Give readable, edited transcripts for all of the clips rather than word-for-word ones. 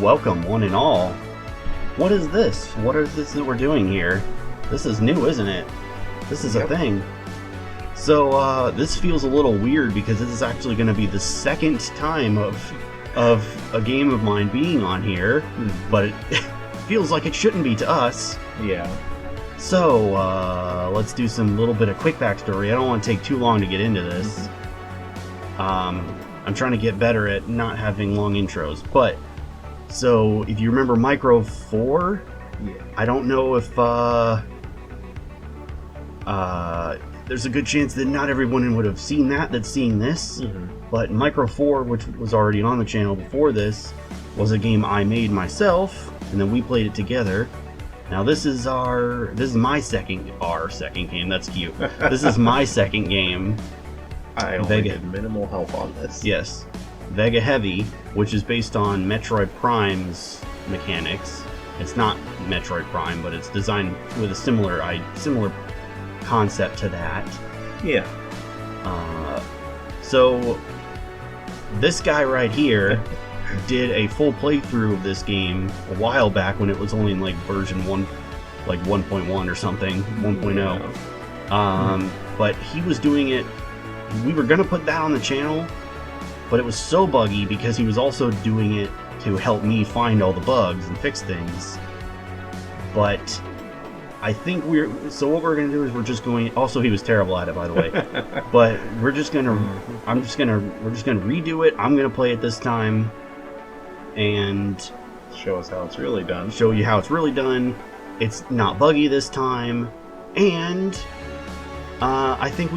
Welcome, one and all. What is this? What is this that we're doing here? This is new, isn't it? This is a thing. So, this feels a little weird because this is actually going to be the second time of a game of mine being on here, but it feels like it shouldn't be to us. Yeah. So, let's do some little bit of quick backstory. I don't want to take too long to get into this. I'm trying to get better at not having long intros, but so if you remember Micro 4, I don't know if there's a good chance that not everyone would have seen that's seeing this, but Micro 4, which was already on the channel before this, was a game I made myself, and then we played it together. Now this is my second game. That's cute. This is my second game. I only did minimal help on this. Yes, Vega Heavy, which is based on Metroid Prime's mechanics. It's not Metroid Prime, but it's designed with a similar concept to that. Yeah. So this guy right here did a full playthrough of this game a while back when it was only in like version 1, like 1.1 or something, 1.0. But he was doing it. We were gonna put that on the channel, but it was so buggy because he was also doing it to help me find all the bugs and fix things. But I think so what we're gonna do is we're just going. Also, he was terrible at it, by the way. But we're just gonna redo it. I'm gonna play it this time and show us how it's really done. Show you how it's really done. It's not buggy this time, and I think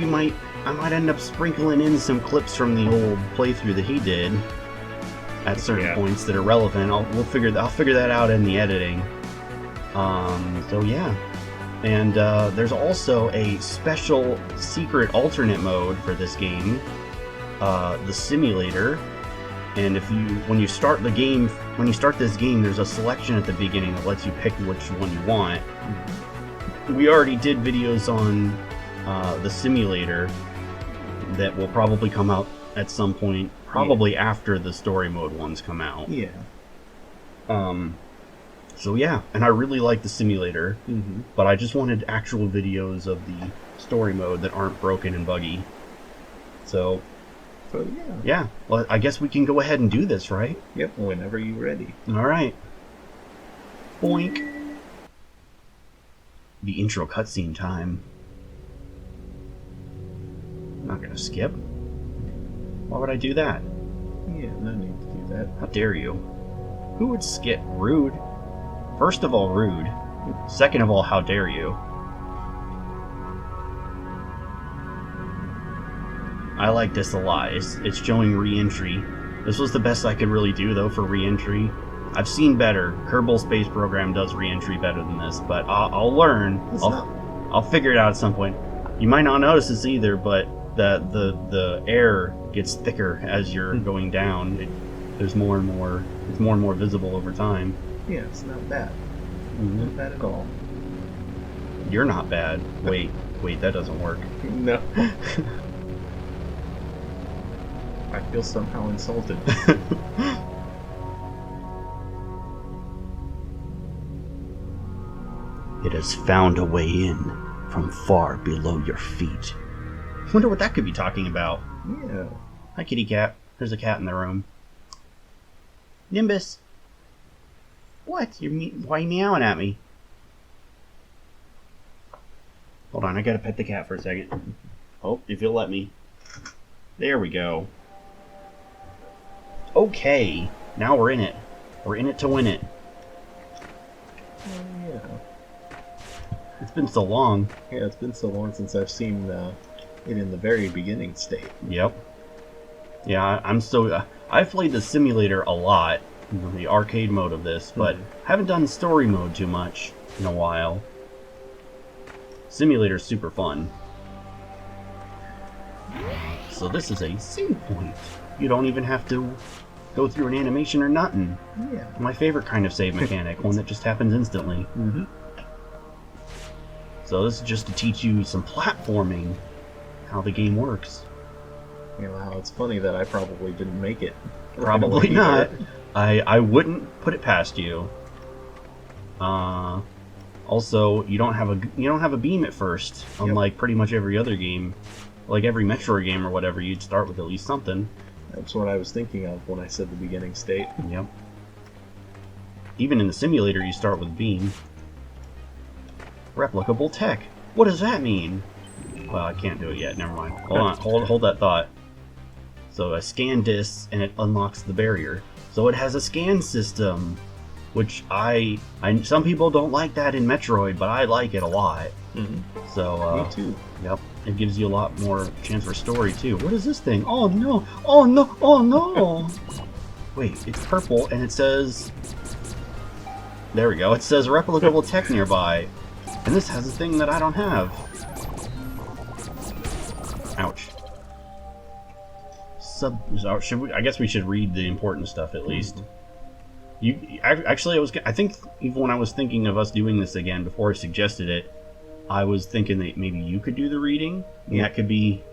I might end up sprinkling in some clips from the old playthrough that he did at certain points that are relevant. I'll figure that out in the editing. So yeah, and there's also a special secret alternate mode for this game, the simulator. And when you start this game, there's a selection at the beginning that lets you pick which one you want. We already did videos on the simulator that will probably come out at some point, probably after the story mode ones come out. Yeah. So yeah, and I really like the simulator, but I just wanted actual videos of the story mode that aren't broken and buggy. So yeah. Well, I guess we can go ahead and do this, right? Yep. Whenever you're ready. All right. Boink. The intro cutscene time. I'm not gonna skip. Why would I do that? Yeah, no need to do that. How dare you? Who would skip? Rude. First of all, rude. Second of all, how dare you? I like this a lot. It's showing re-entry. This was the best I could really do, though, for re-entry. I've seen better. Kerbal Space Program does re-entry better than this, but I'll learn. I'll figure it out at some point. You might not notice this either, but the air gets thicker as you're going down. It's more and more visible over time. Yeah, it's not bad. Not bad at all. You're not bad. Wait, that doesn't work. No. I feel somehow insulted. It has found a way in from far below your feet. I wonder what that could be talking about. Yeah. Hi, kitty cat. There's a cat in the room. Nimbus. What? Why are you meowing at me? Hold on, I gotta pet the cat for a second. Oh, if you'll let me. There we go. Okay, now we're in it. We're in it to win it. Yeah. It's been so long. Yeah, it's been so long since I've seen it in the very beginning state. Yep. Yeah, I've played the simulator a lot, the arcade mode of this, but haven't done story mode too much in a while. Simulator's super fun. So this is a save point. You don't even have to go through an animation or nothing. Yeah. My favorite kind of save mechanic, one that just happens instantly. So this is just to teach you some platforming, how the game works. You know how it's funny that I probably didn't make it. Probably not. Either. I wouldn't put it past you. Also, you don't have a beam at first, unlike pretty much every other game. Like every Metroid game or whatever, you'd start with at least something. That's what I was thinking of when I said the beginning state. Yep. Even in the simulator, you start with beam. Replicable tech. What does that mean? Well, I can't do it yet. Never mind. Hold on. Hold that thought. So I scan discs, and it unlocks the barrier. So it has a scan system, which I some people don't like that in Metroid, but I like it a lot. Mm-hmm. So Me too. Yep. It gives you a lot more chance for story too. What is this thing? Oh no! Oh no! Oh no! Wait, it's purple, and it says. There we go. It says replicable tech nearby. And this has a thing that I don't have. Ouch. I guess we should read the important stuff at least. I think even when I was thinking of us doing this again before I suggested it, I was thinking that maybe you could do the reading. And that could be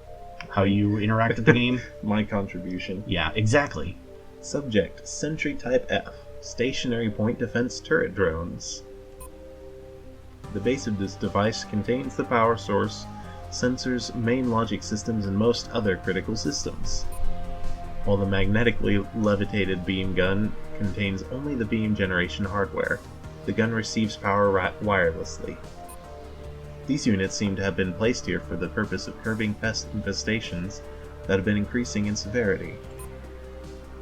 how you interact with the game. My contribution. Yeah, exactly. Subject: Sentry Type F. Stationary point defense turret drones. The base of this device contains the power source, sensors, main logic systems, and most other critical systems. While the magnetically levitated beam gun contains only the beam generation hardware, the gun receives power wirelessly. These units seem to have been placed here for the purpose of curbing pest infestations that have been increasing in severity.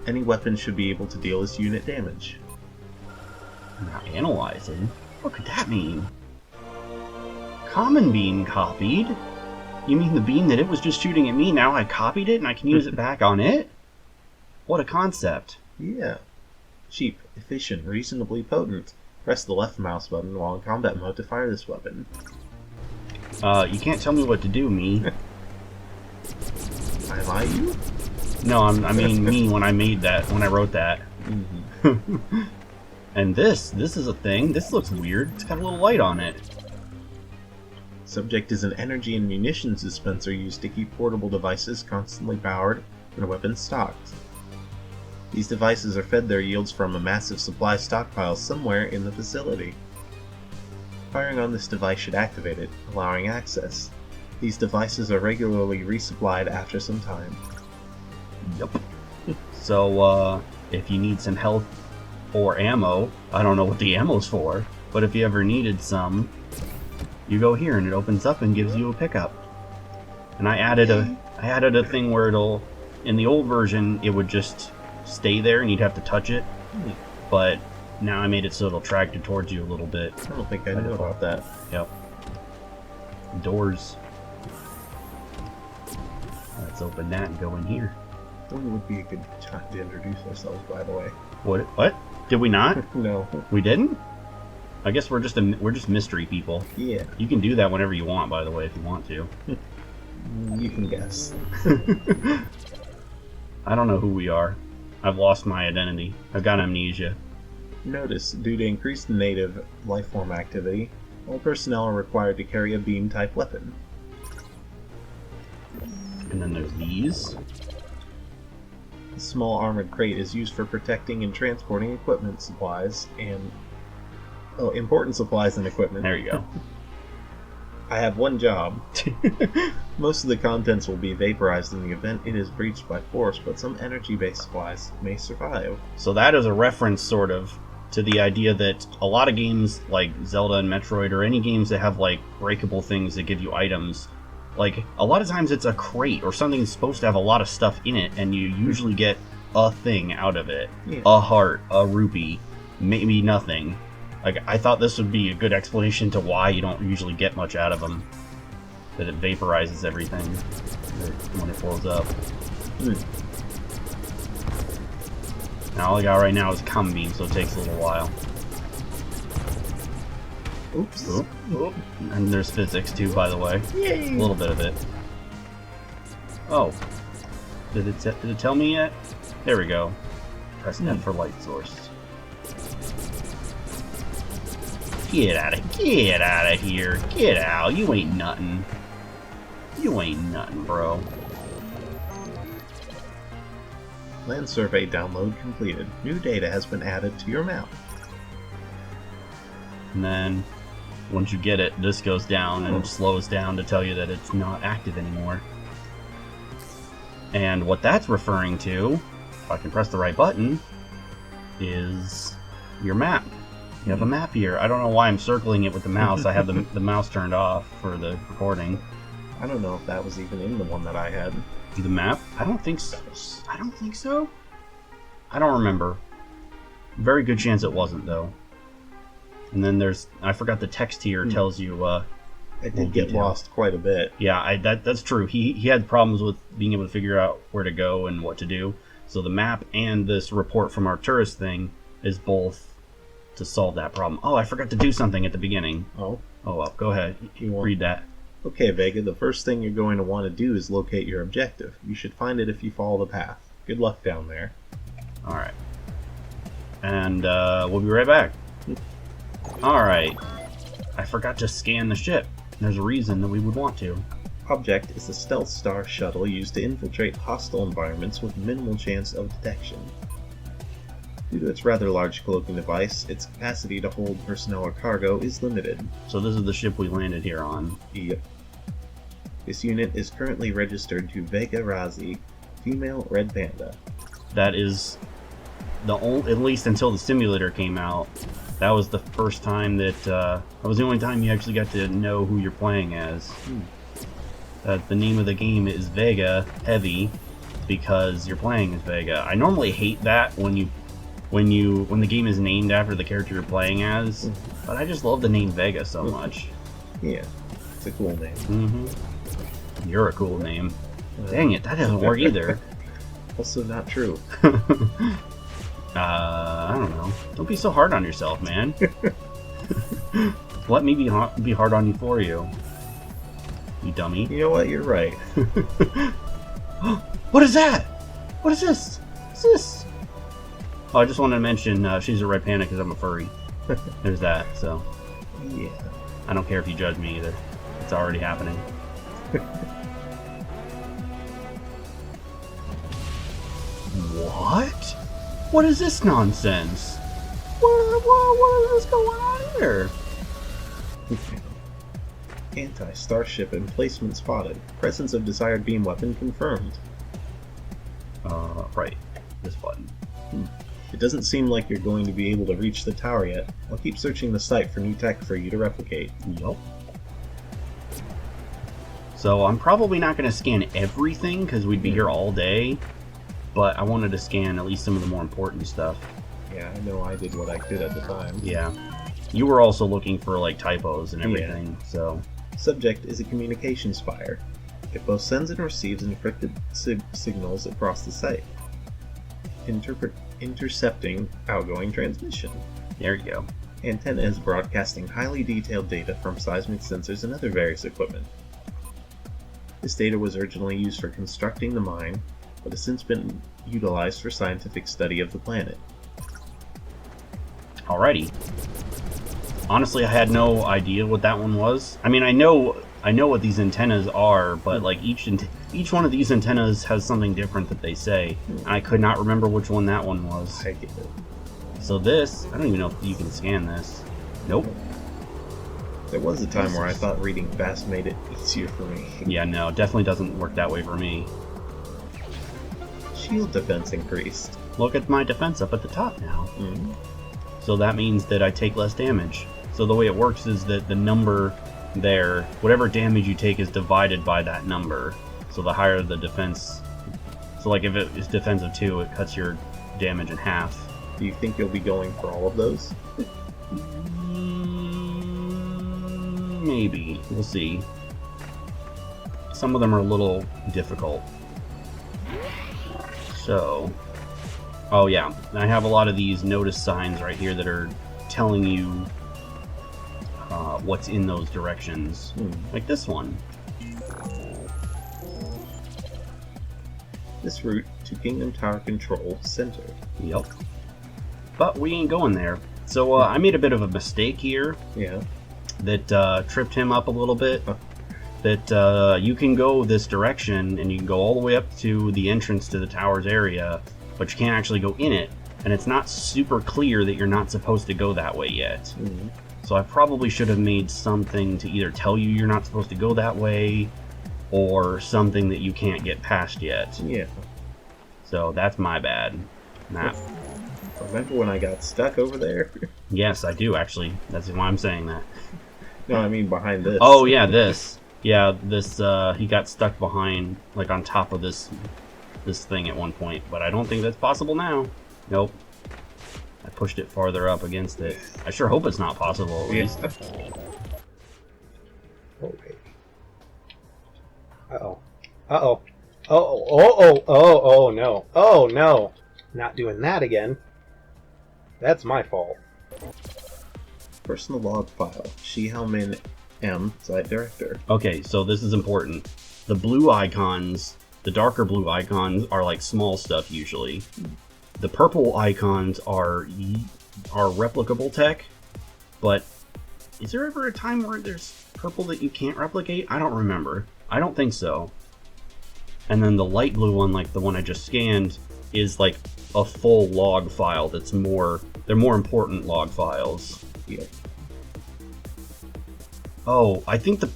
Any weapon should be able to deal this unit damage. Not analyzing? What could that mean? Common beam copied? You mean the beam that it was just shooting at me, now I copied it and I can use it back on it? What a concept. Yeah. Cheap, efficient, reasonably potent. Press the left mouse button while in combat mode to fire this weapon. You can't tell me what to do, me. Am I you? No, I mean me when I wrote that. Mm-hmm. And this is a thing. This looks weird. It's got a little light on it. Subject is an energy and munitions dispenser used to keep portable devices constantly powered and weapons stocked. These devices are fed their yields from a massive supply stockpile somewhere in the facility. Firing on this device should activate it, allowing access. These devices are regularly resupplied after some time. Yep. So, if you need some health or ammo, I don't know what the ammo's for, but if you ever needed some, you go here and it opens up and gives you a pickup. And I added a thing where in the old version, it would just stay there and you'd have to touch it, but now I made it so it'll track it towards you a little bit. I don't think I knew about that. Yep. Doors. Let's open that and go in here. When would be a good time to introduce ourselves, by the way? What? Did we not? No. We didn't? I guess we're just mystery people. Yeah. You can do that whenever you want, by the way, if you want to. You can guess. I don't know who we are. I've lost my identity. I've got amnesia. Notice, due to increased native lifeform activity, all personnel are required to carry a beam-type weapon. And then there's these. A small armored crate is used for protecting and transporting equipment, supplies, and... Oh, important supplies and equipment. There you go. I have one job. Most of the contents will be vaporized in the event it is breached by force, but some energy-based supplies may survive. So that is a reference, sort of, to the idea that a lot of games like Zelda and Metroid, or any games that have like breakable things that give you items, like a lot of times it's a crate or something that's supposed to have a lot of stuff in it, and you usually get a thing out of it. Yeah. A heart, a rupee, maybe nothing. Like, I thought this would be a good explanation to why you don't usually get much out of them. That it vaporizes everything when it blows up. Now all I got right now is a common beam, so it takes a little while. Oops. Oop. Oop. And there's physics too, by the way. Yay! A little bit of it. Oh. Did it tell me yet? There we go. Press F for light source. Get out of here. Get out. You ain't nothing. You ain't nothing, bro. Land survey download completed. New data has been added to your map. And then, once you get it, this goes down and slows down to tell you that it's not active anymore. And what that's referring to, if I can press the right button, is your map. You have a map here. I don't know why I'm circling it with the mouse. I have the mouse turned off for the recording. I don't know if that was even in the one that I had. The map? I don't think so. I don't think so. I don't remember. Very good chance it wasn't, though. And then there's... I forgot the text here tells you... I did get lost quite a bit. Yeah, that's true. He had problems with being able to figure out where to go and what to do. So the map and this report from our tourist thing is both to solve that problem. Oh, I forgot to do something at the beginning. Oh? Oh, well, go ahead. Read that. Okay, Vega, the first thing you're going to want to do is locate your objective. You should find it if you follow the path. Good luck down there. Alright. And we'll be right back. Alright. I forgot to scan the ship. There's a reason that we would want to. Object is a stealth star shuttle used to infiltrate hostile environments with minimal chance of detection. Due to its rather large cloaking device, its capacity to hold personnel or cargo is limited. So this is the ship we landed here on. Yep. This unit is currently registered to Vega Razi, female red panda. That is the only, at least until the simulator came out, that was the first time that was the only time you actually got to know who you're playing as. The name of the game is Vega Heavy because you're playing as Vega. I normally hate that when the game is named after the character you're playing as, but I just love the name Vega so much. Yeah, it's a cool name. Mm-hmm. You're a cool name. Dang it, that doesn't work either. Also not true. I don't know. Don't be so hard on yourself, man. Let me be hard on you for you. You dummy. You know what? You're right. What is that? What is this? What's this? Oh, I just wanted to mention she's a red panda because I'm a furry. There's that, so. Yeah. I don't care if you judge me either. It's already happening. What? What is this nonsense? What is this going on here? Anti-starship emplacement spotted. Presence of desired beam weapon confirmed. Right. This button. It doesn't seem like you're going to be able to reach the tower yet. I'll keep searching the site for new tech for you to replicate. Yup. So I'm probably not going to scan everything because we'd be here all day, but I wanted to scan at least some of the more important stuff. Yeah, I know I did what I could at the time. Yeah. You were also looking for like typos and everything, so... Subject is a communication spire. It both sends and receives encrypted signals across the site. Intercepting outgoing transmission. There you go. Antenna is broadcasting highly detailed data from seismic sensors and other various equipment. This data was originally used for constructing the mine, but has since been utilized for scientific study of the planet. Alrighty. Honestly, I had no idea what that one was. I mean, I know what these antennas are, but like each one of these antennas has something different that they say. And I could not remember which one that one was. I get it. So this, I don't even know if you can scan this. Nope. There was a time where I thought reading fast made it easier for me. Yeah, no, it definitely doesn't work that way for me. Shield defense increased. Look at my defense up at the top now. So that means that I take less damage. So the way it works is that the number there, whatever damage you take is divided by that number. So the higher the defense, so like if it is defense of 2, it cuts your damage in half. Do you think you'll be going for all of those? Maybe. We'll see. Some of them are a little difficult. So, oh yeah, I have a lot of these notice signs right here that are telling you what's in those directions. Like this one. This route to Kingdom Tower Control Center. Yep. But we ain't going there. So I made a bit of a mistake here. Yeah. That tripped him up a little bit. That you can go this direction and you can go all the way up to the entrance to the tower's area but you can't actually go in it, and it's not super clear that you're not supposed to go that way yet. Mm-hmm. So I probably should have made something to either tell you you're not supposed to go that way, or something that you can't get past yet. Yeah. So that's my bad. Map. Remember when I got stuck over there? Yes, I do actually. That's why I'm saying that. No, I mean behind this. Oh yeah, this. Yeah, this. He got stuck behind, like on top of this thing at one point, but I don't think that's possible now. Nope. I pushed it farther up against it. I sure hope it's not possible, at least. Okay. Uh-oh. Uh-oh. Oh, no. Oh, no. Not doing that again. That's my fault. Personal log file. Shihaomin M, site director. Okay, so this is important. The blue icons, the darker blue icons, are like small stuff usually. The purple icons are replicable tech, but is there ever a time where there's purple that you can't replicate? I don't remember. I don't think so. And then the light blue one, like the one I just scanned, is like a full log file that's more... They're more important log files. Yep. Oh, I think the...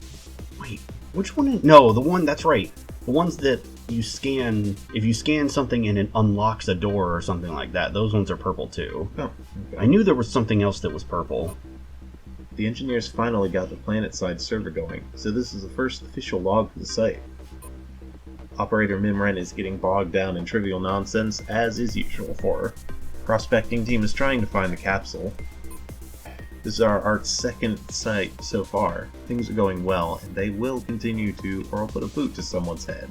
Wait, which one? No, the one... That's right. The ones that you scan... If you scan something and it unlocks a door or something like that, those ones are purple too. Oh, okay. I knew there was something else that was purple. The engineers finally got the planet-side server going, so this is the first official log for the site. Operator Mimren is getting bogged down in trivial nonsense, as is usual for her. Prospecting team is trying to find the capsule. This is our second site so far. Things are going well, and they will continue to, or I'll put a boot to someone's head.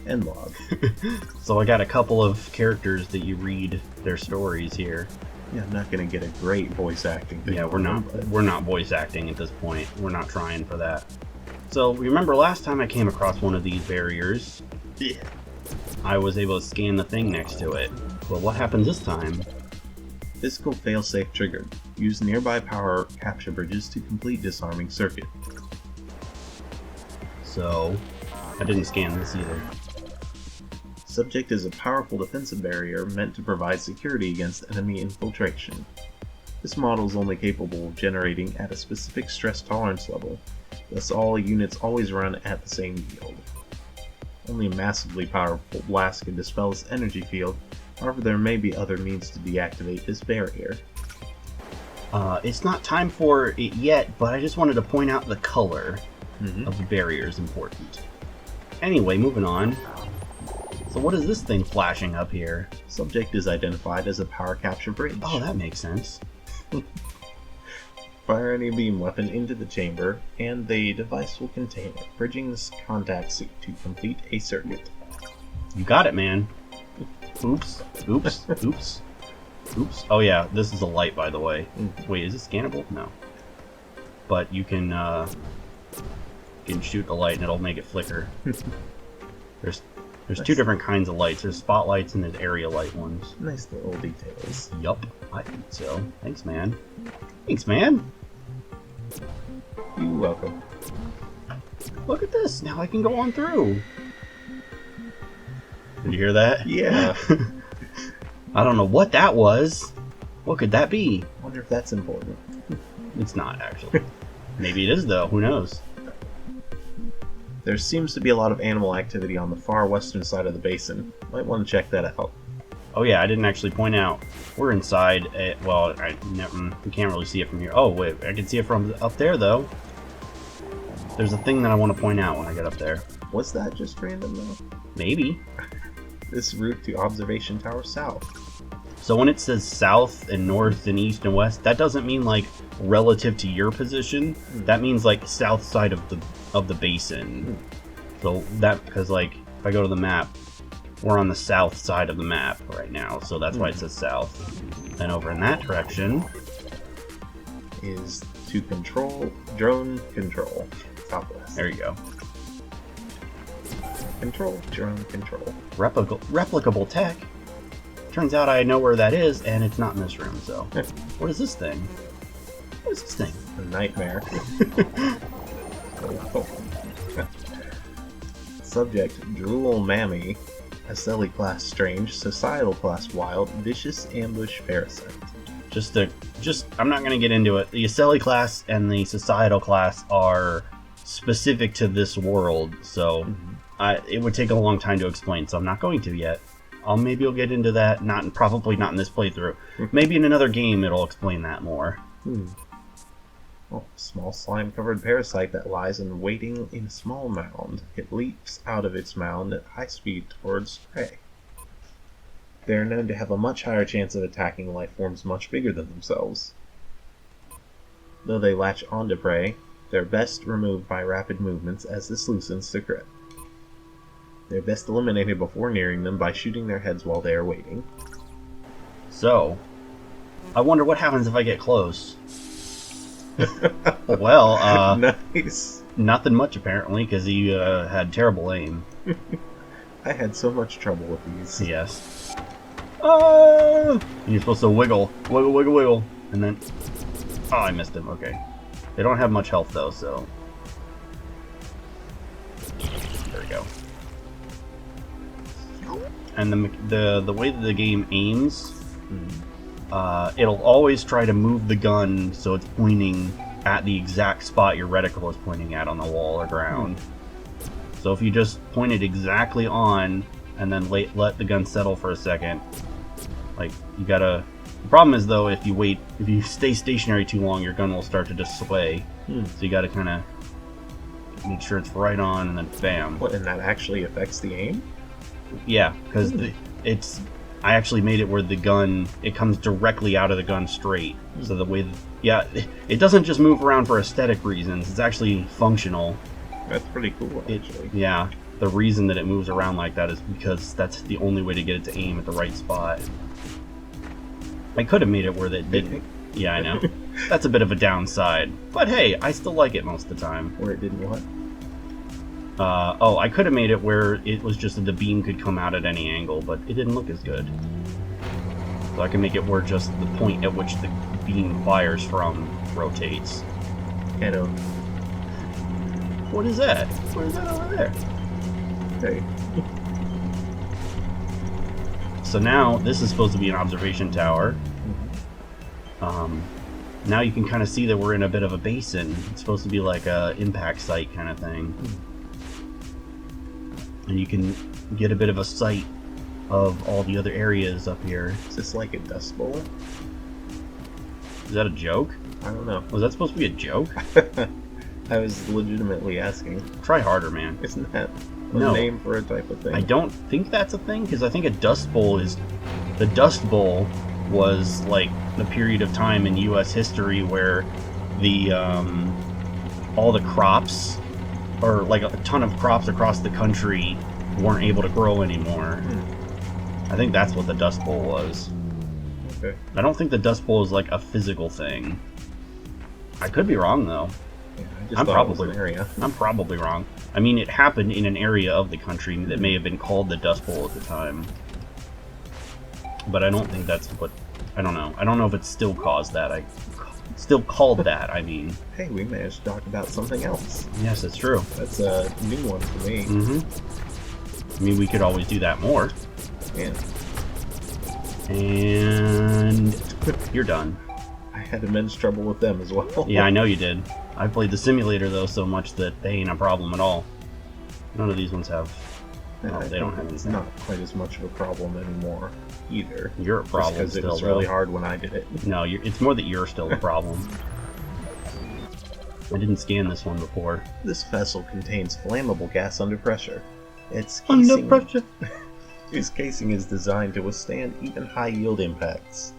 End log. So I got a couple of characters that you read their stories here. Yeah, I'm not gonna get a great voice acting thing. Yeah, we're not voice acting at this point. We're not trying for that. So remember last time I came across one of these barriers, I was able to scan the thing next to it. Well, what happens this time? Physical failsafe triggered. Use nearby power capture bridges to complete disarming circuit. So, I didn't scan this either. Subject is a powerful defensive barrier meant to provide security against enemy infiltration. This model is only capable of generating at a specific stress tolerance level, thus all units always run at the same yield. Only a massively powerful blast can dispel this energy field, however there may be other means to deactivate this barrier. It's not time for it yet, but I just wanted to point out the color of the barrier is important. Anyway, moving on. So what is this thing flashing up here? Subject is identified as a power capture bridge. Oh, that makes sense. Fire any beam weapon into the chamber, and the device will contain it, bridging this contact suit to complete a circuit. You got it, man. Oops. Oops. Oops. Oops. Oh yeah, this is a light, by the way. Wait, is it scannable? No. But you can shoot the light and it'll make it flicker. There's two different kinds of lights. There's spotlights and there's area light ones. Nice little details. Yup, I think so. Thanks, man. Thanks, man. You're welcome. Look at this. Now I can go on through. Did you hear that? Yeah. I don't know what that was. What could that be? I wonder if that's important. It's not, actually. Maybe it is, though. Who knows? There seems to be a lot of animal activity on the far western side of the basin. Might want to check that out. Oh yeah, I didn't actually point out. We're inside. Well, we can't really see it from here. Oh wait, I can see it from up there though. There's a thing that I want to point out when I get up there. Was that just random though? Maybe. This route to Observation Tower South. So when it says south and north and east and west, that doesn't mean like relative to your position. That means like south side of the basin. So that, because like if I go to the map, we're on the south side of the map right now, so that's why it says south. And over in that direction is to control drone control. Southwest. There you go. Control drone control. Replicable tech. Turns out I know where that is, and it's not in this room. So, what is this thing? What is this thing? A nightmare. Subject: Drool Mammy. Aceli class strange, societal class wild, vicious ambush parasite. I'm not going to get into it. The Aceli class and the societal class are specific to this world, so it would take a long time to explain, so I'm not going to yet. Maybe I'll get into that, probably not in this playthrough. Maybe in another game it'll explain that more. Oh, small slime-covered parasite that lies in waiting in a small mound. It leaps out of its mound at high speed towards prey. They are known to have a much higher chance of attacking life forms much bigger than themselves. Though they latch onto prey, they're best removed by rapid movements as this loosens the grip. They're best eliminated before nearing them by shooting their heads while they are waiting. So, I wonder what happens if I get close. Well, nice. Nothing much apparently, because he had terrible aim. I had so much trouble with these. Yes. And you're supposed to wiggle, and then... Oh, I missed him, okay. They don't have much health though, so... There we go. And the way that the game aims, it'll always try to move the gun so it's pointing at the exact spot your reticle is pointing at on the wall or ground. So if you just point it exactly on and then let the gun settle for a second, like you gotta. The problem is though, if you stay stationary too long, your gun will start to just sway. So you gotta kind of make sure it's right on, and then bam. What? And that actually affects the aim? Yeah, because I actually made it where the gun, it comes directly out of the gun straight. So the way, it doesn't just move around for aesthetic reasons. It's actually functional. That's pretty cool, actually. Yeah, the reason that it moves around like that is because that's the only way to get it to aim at the right spot. I could have made it where that didn't. Yeah, I know. That's a bit of a downside. But hey, I still like it most of the time. Where it didn't what? I could have made it where it was just that the beam could come out at any angle, but it didn't look as good. So I can make it where just the point at which the beam fires from rotates. Hello. What is that? What is that over there? Hey. So now, this is supposed to be an observation tower. Now you can kind of see that we're in a bit of a basin. It's supposed to be like a impact site kind of thing. And you can get a bit of a sight of all the other areas up here. Is this like a dust bowl? Is that a joke? I don't know. Was that supposed to be a joke? I was legitimately asking. Try harder, man. Isn't that a name for a type of thing? I don't think that's a thing, because I think a dust bowl is... The Dust Bowl was like the period of time in U.S. history where the all the crops, or like a ton of crops across the country, weren't able to grow anymore. I think that's what the Dust Bowl was. Okay. I don't think the Dust Bowl is like a physical thing. I could be wrong though. Yeah, I'm probably wrong. I mean, it happened in an area of the country that may have been called the Dust Bowl at the time. But I don't think that's what... I don't know. I don't know if it's still called that. Still called that, I mean. Hey, we managed to talk about something else. Yes, that's true. That's a new one for me. I mean, we could always do that more. Yeah. And... You're done. I had immense trouble with them as well. Yeah, I know you did. I played the simulator, though, so much that they ain't a problem at all. None of these ones have... No, they don't have anything. It's not quite as much of a problem anymore, either. You're a problem because still, it was really hard when I did it. No, it's more that you're still the problem. I didn't scan this one before. This vessel contains flammable gas under pressure. Its casing is designed to withstand even high-yield impacts.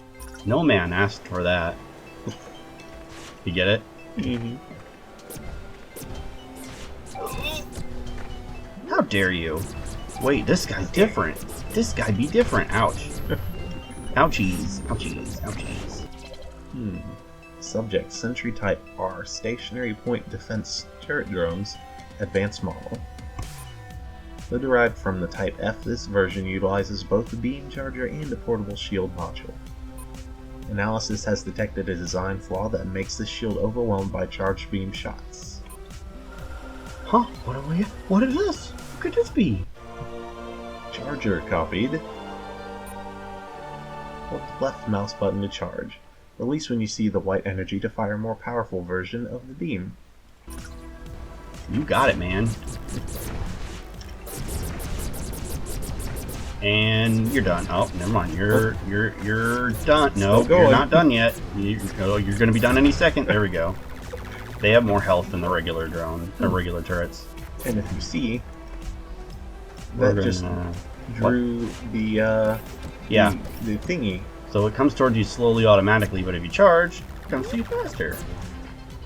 No man asked for that. You get it? How dare you? Wait, this guy's different. This guy be different. Ouch. Ouchies. Ouchies. Ouchies. Subject Sentry Type R Stationary Point Defense Turret Drones Advanced Model. Though derived from the Type F, this version utilizes both a beam charger and a portable shield module. Analysis has detected a design flaw that makes this shield overwhelmed by charged beam shots. Huh? What is this? What could this be? Charger copied. Hold the left mouse button to charge. Release when you see the white energy to fire a more powerful version of the beam. You got it, man. And you're done. Oh, never mind. You're done. No, you're not done yet. You're going to be done any second. There we go. They have more health than the regular drone, the regular turrets. And if you see, that just drew the thingy. So it comes towards you slowly, automatically, but if you charge, it comes to you faster.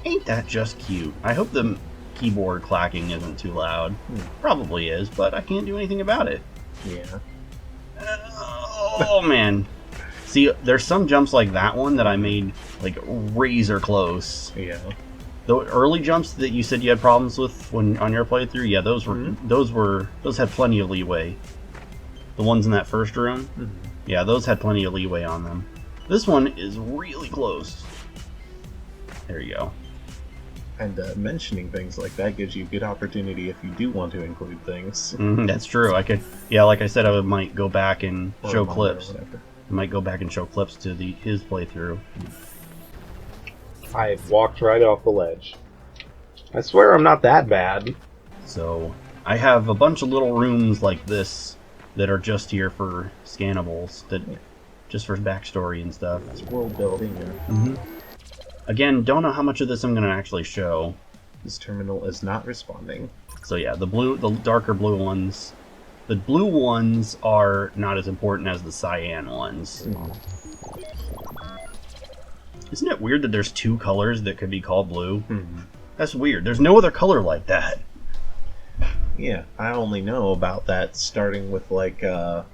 Ain't that just cute? I hope the keyboard clacking isn't too loud. Probably is, but I can't do anything about it. Yeah. Oh man. See, there's some jumps like that one that I made like razor close. Yeah. The early jumps that you said you had problems with when on your playthrough, yeah, those had plenty of leeway. The ones in that first room, yeah, those had plenty of leeway on them. This one is really close. There you go. And mentioning things like that gives you a good opportunity if you do want to include things. That's true. I could, yeah, like I said, I might go back and show clips. I might go back and show clips to his playthrough. I walked right off the ledge. I swear I'm not that bad. So, I have a bunch of little rooms like this that are just here for scannables, just for backstory and stuff. That's world building. Again, don't know how much of this I'm going to actually show. This terminal is not responding. So yeah, the darker blue ones. The blue ones are not as important as the cyan ones. Isn't it weird that there's two colors that could be called blue? That's weird. There's no other color like that. Yeah, I only know about that starting with like, never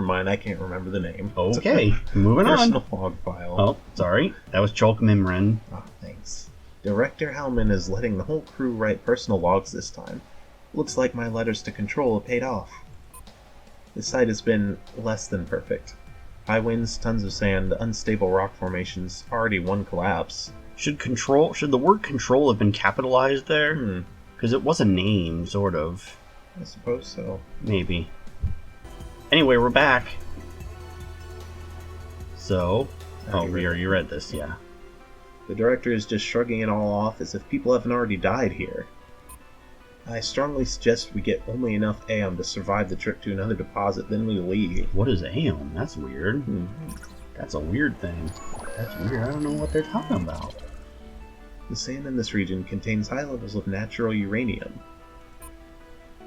mind, I can't remember the name. Okay, moving on. Personal log file. Oh, sorry. That was Chalk Mimrin. Oh, thanks. Director Hellman is letting the whole crew write personal logs this time. Looks like my letters to Control have paid off. The site has been less than perfect. High winds, tons of sand, unstable rock formations, already one collapse. Should the word control have been capitalized there? Because it was a name, sort of. I suppose so. Maybe. Anyway, we're back. So, we already read this, yeah. The director is just shrugging it all off as if people haven't already died here. I strongly suggest we get only enough Aeon to survive the trip to another deposit, then we leave. What is Aeon? That's weird. That's a weird thing. That's weird. I don't know what they're talking about. The sand in this region contains high levels of natural uranium.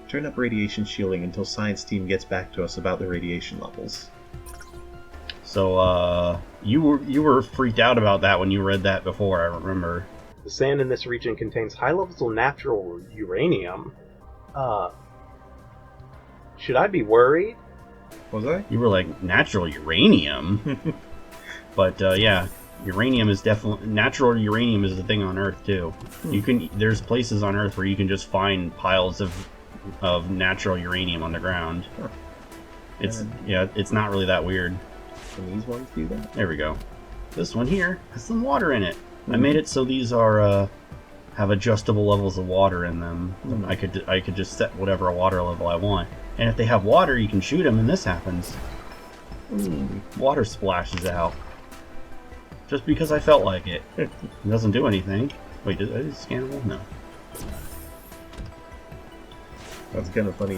Turn up radiation shielding until science team gets back to us about the radiation levels. So, you were freaked out about that when you read that before, I remember. The sand in this region contains high levels of natural uranium. Should I be worried? Was I? You were like, natural uranium? But, yeah, uranium is definitely... Natural uranium is the thing on Earth, too. There's places on Earth where you can just find piles of natural uranium on the ground. It's not really that weird. Can these ones do that? There we go. This one here has some water in it. I made it so these are have adjustable levels of water in them. I could just set whatever water level I want. And if they have water, you can shoot them, and this happens. Water splashes out. Just because I felt like it. It doesn't do anything. Wait, is it scannable? No. That's kind of funny.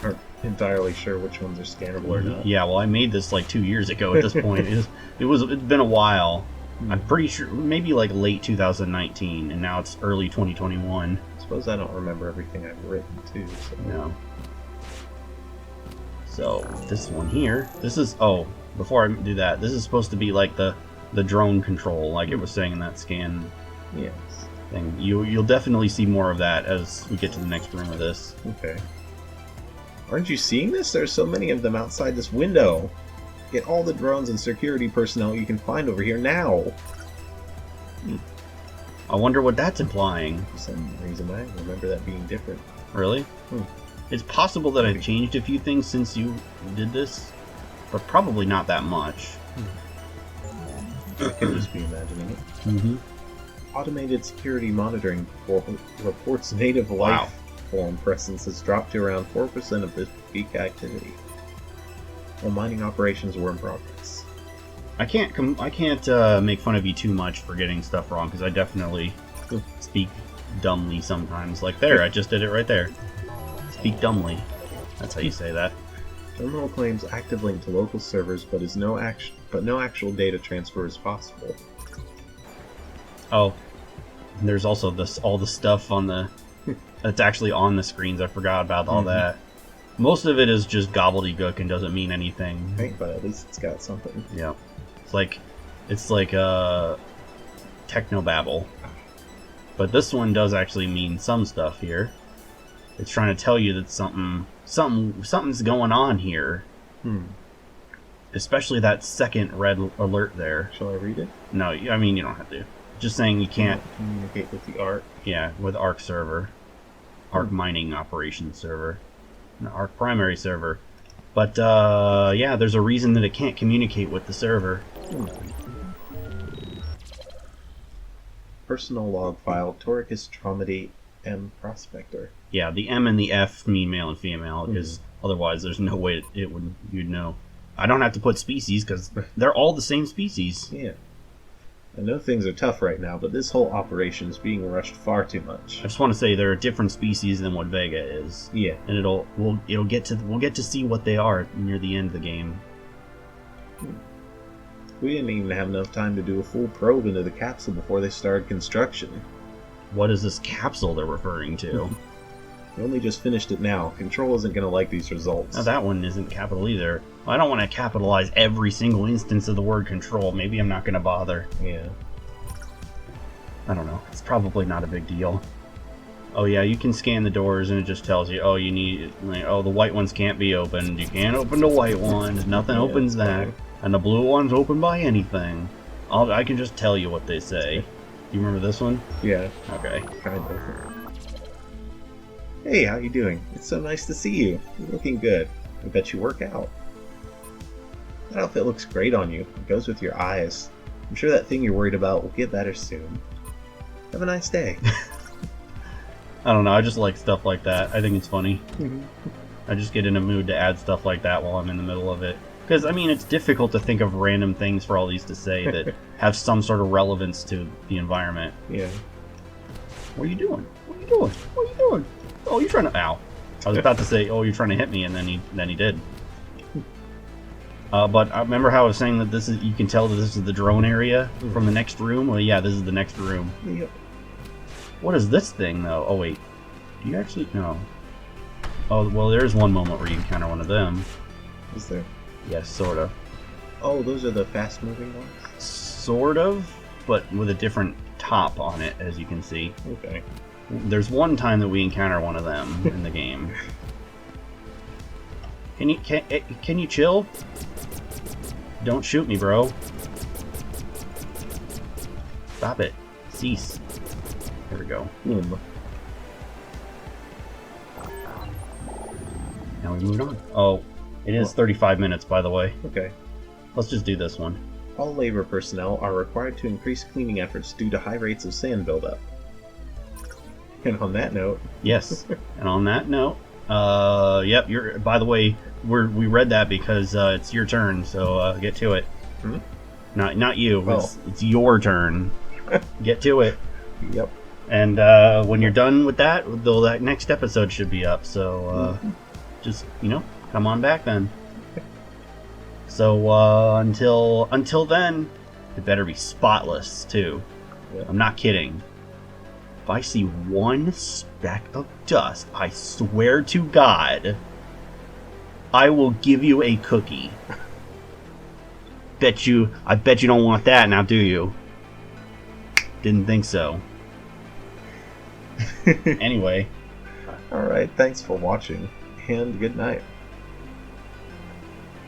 Aren't entirely sure which ones are scannable or not. Yeah, well, I made this like 2 years ago at this point. It's been a while. I'm pretty sure maybe like late 2019, and now it's early 2021. I suppose I don't remember everything I've written too. So. No. So this one here, before I do that, this is supposed to be like the drone control, like it was saying in that scan. Yes. Thing. You'll definitely see more of that as we get to the next room of this. Okay. Aren't you seeing this? There's so many of them outside this window. Get all the drones and security personnel you can find over here now. I wonder what that's implying. For some reason, I remember that being different. Really? It's possible that I've changed a few things since you did this, but probably not that much. I could just be imagining it. Automated security monitoring reports native life form presence has dropped to around 4% of this peak activity, while mining operations were in progress. I can't make fun of you too much for getting stuff wrong, because I definitely speak dumbly sometimes. Like there, I just did it right there. Speak dumbly. That's how you say that. Terminal claims active link to local servers, but no actual data transfer is possible. Oh, and there's also all the stuff on the that's actually on the screens. I forgot about all that. Most of it is just gobbledygook and doesn't mean anything. Right, but at least it's got something. Yeah, it's like technobabble. But this one does actually mean some stuff here. It's trying to tell you that something's going on here. Especially that second red alert there. Shall I read it? No, I mean you don't have to. Just saying you can't communicate with the ARC. Yeah, with ARC server, ARC mining operations server, no, ARC primary server. But yeah, there's a reason that it can't communicate with the server. Personal log file, Toricus Tromedy M Prospector. Yeah, the M and the F mean male and female, because otherwise there's no way you'd know. I don't have to put species, because they're all the same species. Yeah. I know things are tough right now, but this whole operation is being rushed far too much. I just want to say they're a different species than what Vega is. Yeah. And we'll get to see what they are near the end of the game. We didn't even have enough time to do a full probe into the capsule before they started construction. What is this capsule they're referring to? We only just finished it now. Control isn't going to like these results. Now that one isn't capital either. I don't want to capitalize every single instance of the word control. Maybe I'm not going to bother. Yeah. I don't know. It's probably not a big deal. Oh yeah, you can scan the doors and it just tells you, oh, you need, like, oh, the white ones can't be opened. You can't open the white ones. Nothing opens that. And the blue ones open by anything. I can just tell you what they say. You remember this one? Yeah. Okay. Kind of. Hey, how you doing? It's so nice to see you. You're looking good. I bet you work out. That outfit looks great on you. It goes with your eyes. I'm sure that thing you're worried about will get better soon. Have a nice day. I don't know, I just like stuff like that. I think it's funny. I just get in a mood to add stuff like that while I'm in the middle of it. Because, I mean, it's difficult to think of random things for all these to say that have some sort of relevance to the environment. Yeah. What are you doing? What are you doing? What are you doing? Oh, you're trying to... Ow. I was about to say, oh, you're trying to hit me, and then he did. But I remember how I was saying that this is... You can tell that this is the drone area from the next room? Well, yeah, this is the next room. Yep. What is this thing, though? Oh, wait. Do you actually... No. Oh, well, there's one moment where you encounter one of them. Is there? Yes, sort of. Oh, those are the fast-moving ones? Sort of, but with a different top on it, as you can see. Okay. There's one time that we encounter one of them in the game. Can you chill? Don't shoot me, bro. Stop it. Cease. There we go. Boom. Now we move on. Oh, it is 35 minutes, by the way. Okay. Let's just do this one. All labor personnel are required to increase cleaning efforts due to high rates of sand buildup. And on that note... Yes. And on that note, yep, you're... By the way, we read that because it's your turn, so get to it. Hmm? Not you. Oh. It's your turn. Get to it. Yep. And when you're done with that, though, that next episode should be up. So just, come on back then. So until then, it better be spotless too. Yeah. I'm not kidding. If I see one speck of dust, I swear to God, I will give you a cookie. I bet you don't want that now, do you? Didn't think so. Anyway. Alright, thanks for watching, and good night.